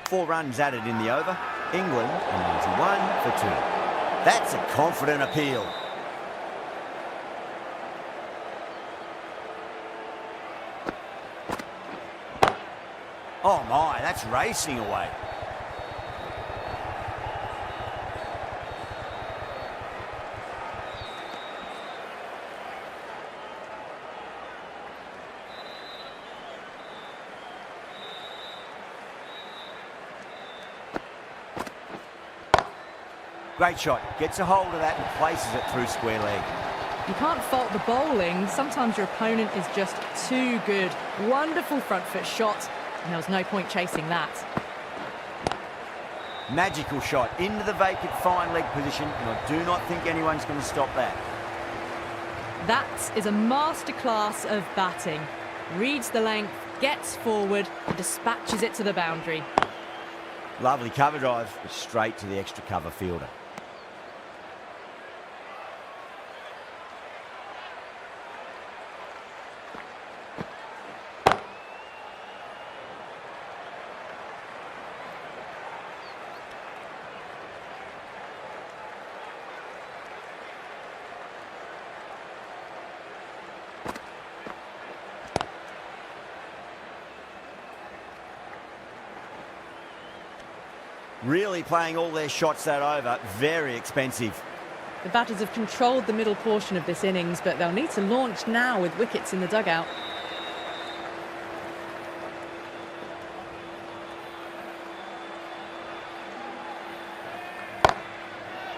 Speaker 2: Four runs added in the over. England are 91 for 2. That's a confident appeal. Oh my, that's racing away. Great shot. Gets a hold of that and places it through square leg.
Speaker 1: You can't fault the bowling. Sometimes your opponent is just too good. Wonderful front foot shot, and there was no point chasing that.
Speaker 2: Magical shot into the vacant fine leg position, and I do not think anyone's going to stop that.
Speaker 1: That is a masterclass of batting. Reads the length, gets forward, and dispatches it to the boundary.
Speaker 2: Lovely cover drive, but straight to the extra cover fielder. Really playing all their shots that over. Very expensive.
Speaker 1: The batters have controlled the middle portion of this innings, but they'll need to launch now with wickets in the dugout.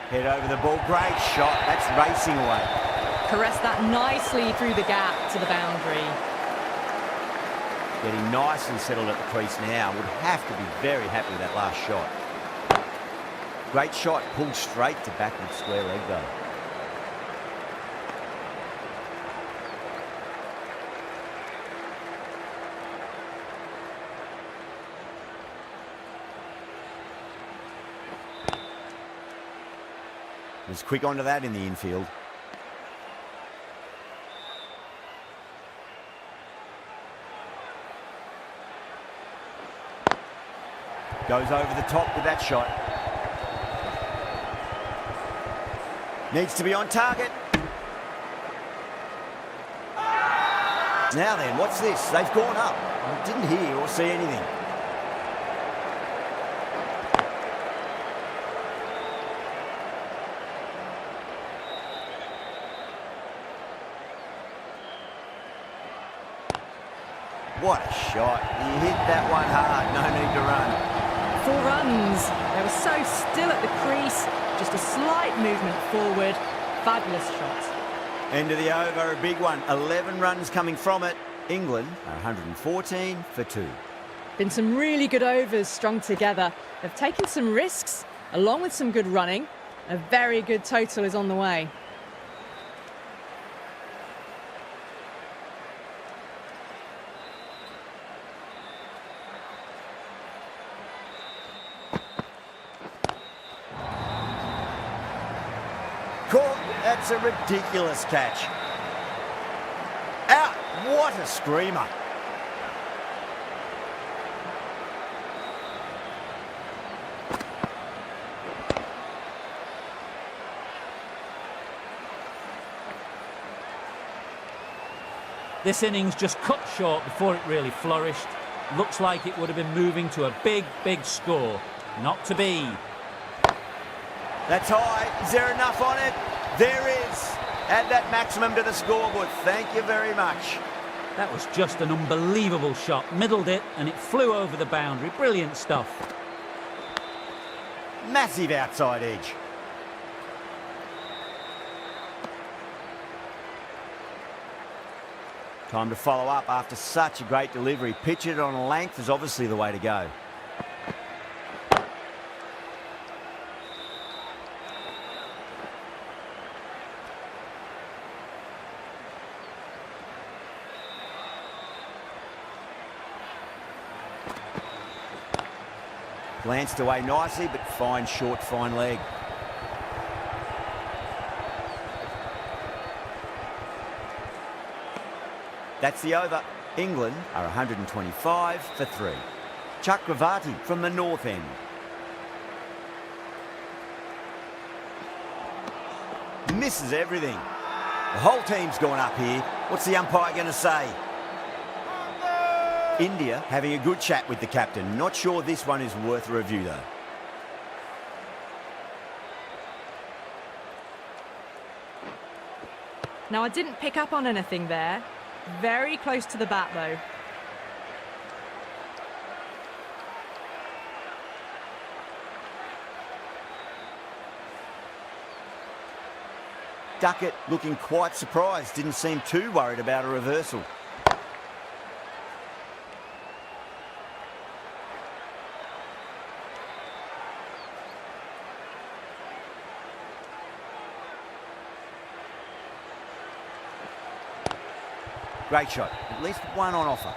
Speaker 2: Head over the ball. Great shot. That's racing away.
Speaker 1: Caress that nicely through the gap to the boundary.
Speaker 2: Getting nicely settled at the crease now. Would have to be very happy with that last shot. Great shot, pulled straight to backward square leg though. Was quick onto that in the infield. Goes over the top with that shot. Needs to be on target. Now then, what's this? They've gone up. I didn't hear or see anything. What a shot. He hit that one hard. No need to run.
Speaker 1: 4 runs. They were so still at the crease. Just a slight movement forward. Fabulous shot.
Speaker 2: End of the over, a big one. 11 runs coming from it. England are 114 for 2.
Speaker 1: Been some really good overs strung together. They've taken some risks, along with some good running. A very good total is on the way.
Speaker 2: Caught. That's a ridiculous catch. What a screamer.
Speaker 4: This innings just cut short before it really flourished. Looks like it would have been moving to a big, big score. Not to be.
Speaker 2: That's high. Is there enough on it? There is. Add that maximum to the scoreboard. Thank you very much.
Speaker 4: That was just an unbelievable shot. Middled it and it flew over the boundary. Brilliant stuff.
Speaker 2: Massive outside edge. Time to follow up after such a great delivery. Pitch it on a length is obviously the way to go. Glanced away nicely, but fine short, fine leg. That's the over. England are 125 for 3. Chakravarti from the north end. Misses everything. The whole team's gone up here. What's the umpire going to say? India having a good chat with the captain. Not sure this one is worth a review though.
Speaker 1: Now, I didn't pick up on anything there. Very close to the bat, though.
Speaker 2: Duckett looking quite surprised. Didn't seem too worried about a reversal. Great shot. At least one on offer.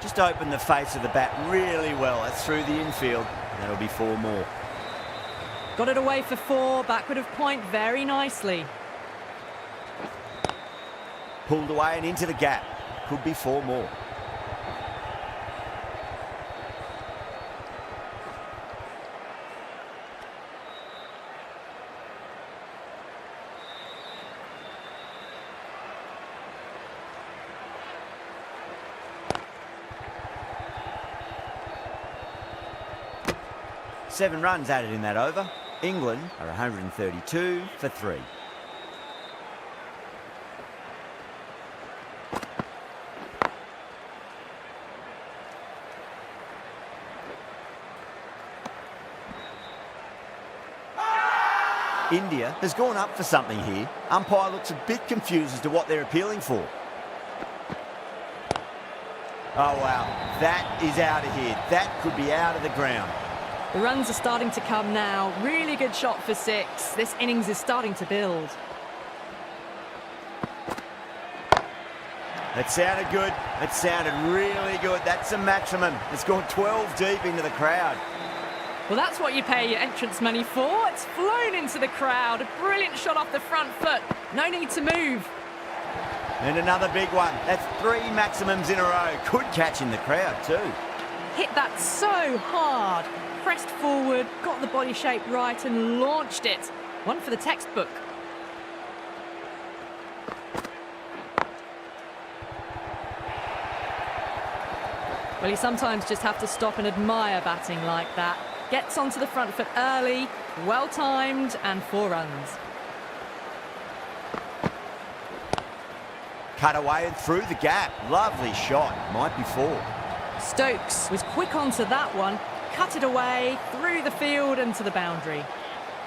Speaker 2: Just opened the face of the bat really well. That's through the infield. That'll be 4 more.
Speaker 1: Got it away for 4. Backward of point very nicely.
Speaker 2: Pulled away and into the gap. Could be 4 more. Seven runs added in that over. England are 132 for 3. India has gone up for something here. Umpire looks a bit confused as to what they're appealing for. Oh wow, that is out of here. That could be out of the ground.
Speaker 1: The runs are starting to come now. Really good shot for 6. This innings is starting to build.
Speaker 2: That sounded good. That sounded really good. That's a maximum. It's gone 12 deep into the crowd.
Speaker 1: Well, that's what you pay your entrance money for. It's flown into the crowd. A brilliant shot off the front foot. No need to move.
Speaker 2: And another big one. That's 3 maximums in a row. Good catch in the crowd too.
Speaker 1: Hit that so hard. Pressed forward, got the body shape right and launched it. One for the textbook. Well, you sometimes just have to stop and admire batting like that. Gets onto the front foot early, well timed, and 4 runs.
Speaker 2: Cut away and through the gap. Lovely shot. Might be 4.
Speaker 1: Stokes was quick onto that one. Cut it away, through the field and to the boundary.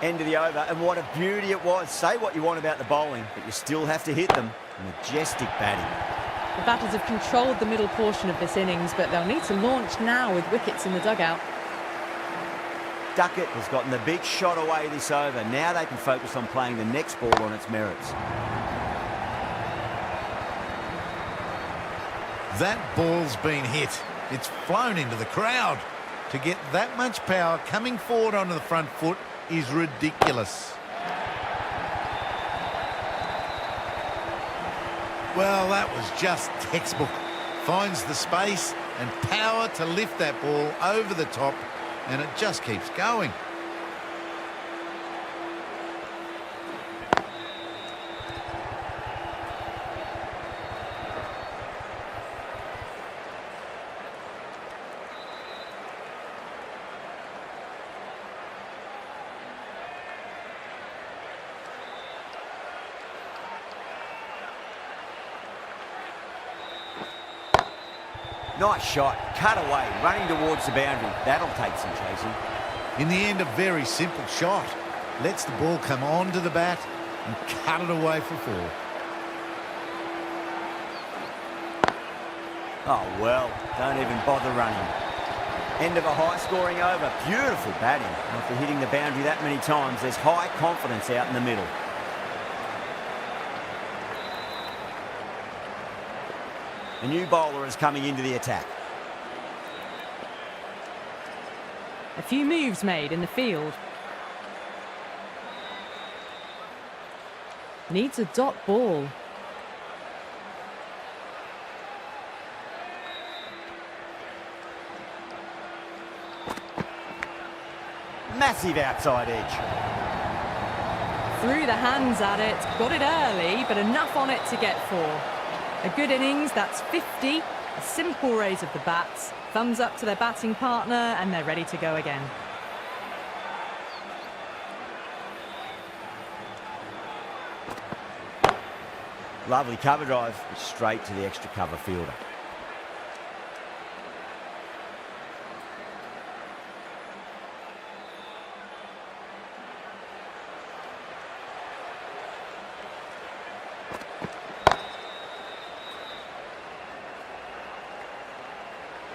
Speaker 2: End of the over, and what a beauty it was. Say what you want about the bowling, but you still have to hit them. Majestic batting.
Speaker 1: The batters have controlled the middle portion of this innings, but they'll need to launch now with wickets in the dugout.
Speaker 2: Duckett has gotten the big shot away this over. Now they can focus on playing the next ball on its merits.
Speaker 3: That ball's been hit. It's flown into the crowd. To get that much power coming forward onto the front foot is ridiculous. Well, that was just textbook. Finds the space and power to lift that ball over the top, and it just keeps going.
Speaker 2: Nice shot, cut away, running towards the boundary. That'll take some chasing.
Speaker 3: In the end, a very simple shot. Lets the ball come onto the bat and cut it away for four.
Speaker 2: Oh, well, don't even bother running. End of a high-scoring over. Beautiful batting. After hitting the boundary that many times, there's high confidence out in the middle. A new bowler is coming into the attack.
Speaker 1: A few moves made in the field. Needs a dot ball.
Speaker 2: Massive outside edge.
Speaker 1: Threw the hands at it, got it early, but enough on it to get four. A good innings, that's 50. A simple raise of the bats. Thumbs up to their batting partner, and they're ready to go again.
Speaker 2: Lovely cover drive, straight to the extra cover fielder.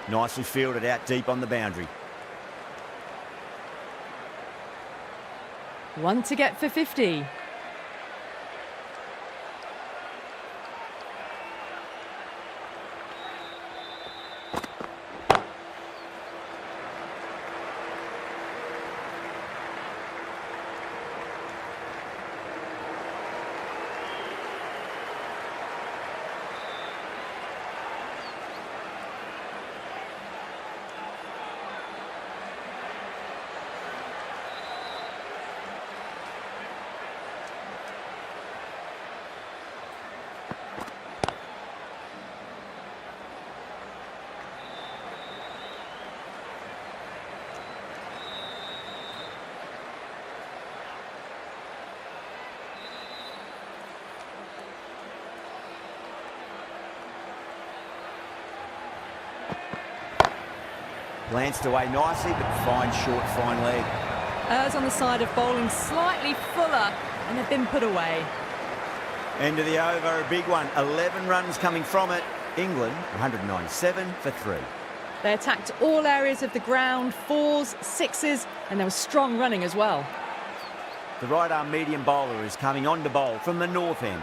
Speaker 2: Nicely fielded out deep on the boundary.
Speaker 1: One to get for 50.
Speaker 2: Glanced away nicely, but fine short, fine leg.
Speaker 1: Errs on the side of bowling slightly fuller, and they've been put away.
Speaker 2: End of the over, a big one. 11 runs coming from it. England, 197 for 3.
Speaker 1: They attacked all areas of the ground, fours, sixes, and there was strong running as well.
Speaker 2: The right-arm medium bowler is coming on to bowl from the north end.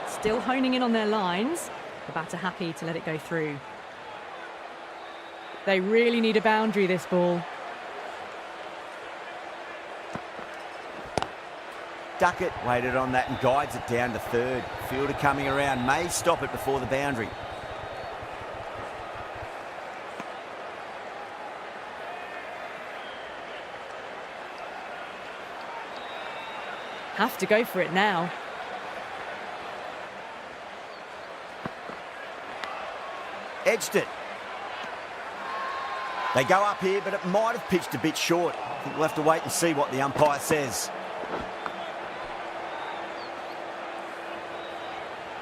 Speaker 1: Still honing in on their lines. The batter happy to let it go through. They really need a boundary, this ball.
Speaker 2: Duckett waited on that and guides it down to third. Fielder coming around, may stop it before the boundary.
Speaker 1: Have to go for it now.
Speaker 2: Edged it. They go up here, but it might have pitched a bit short. I think we'll have to wait and see what the umpire says.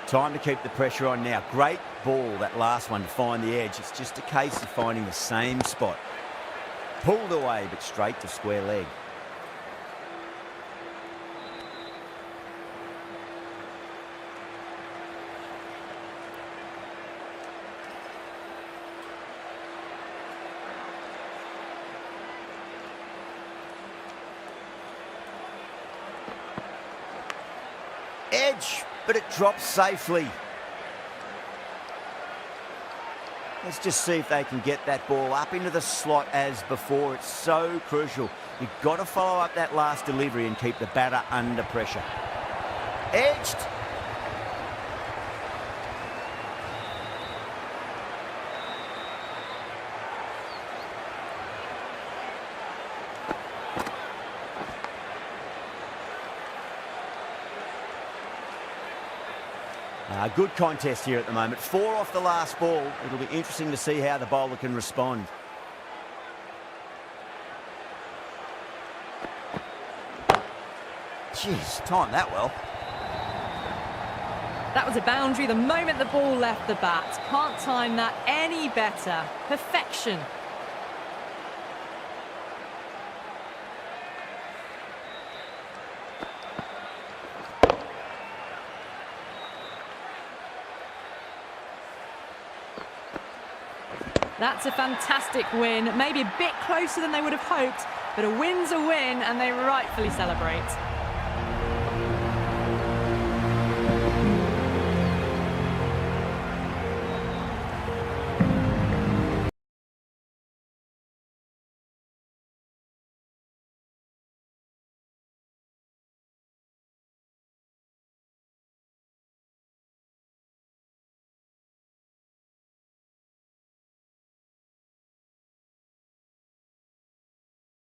Speaker 2: Time to keep the pressure on now. Great ball, that last one, to find the edge. It's just a case of finding the same spot. Pulled away, but straight to square leg. Edge, but it drops safely. Let's just see if they can get that ball up into the slot as before. It's so crucial. You've got to follow up that last delivery and keep the batter under pressure. Edged. Good contest here at the moment. 4 off the last ball. It'll be interesting to see how the bowler can respond. Jeez, timed that well.
Speaker 1: That was a boundary the moment the ball left the bat. Can't time that any better. Perfection. That's a fantastic win. Maybe a bit closer than they would have hoped, but a win's a win, and they rightfully celebrate.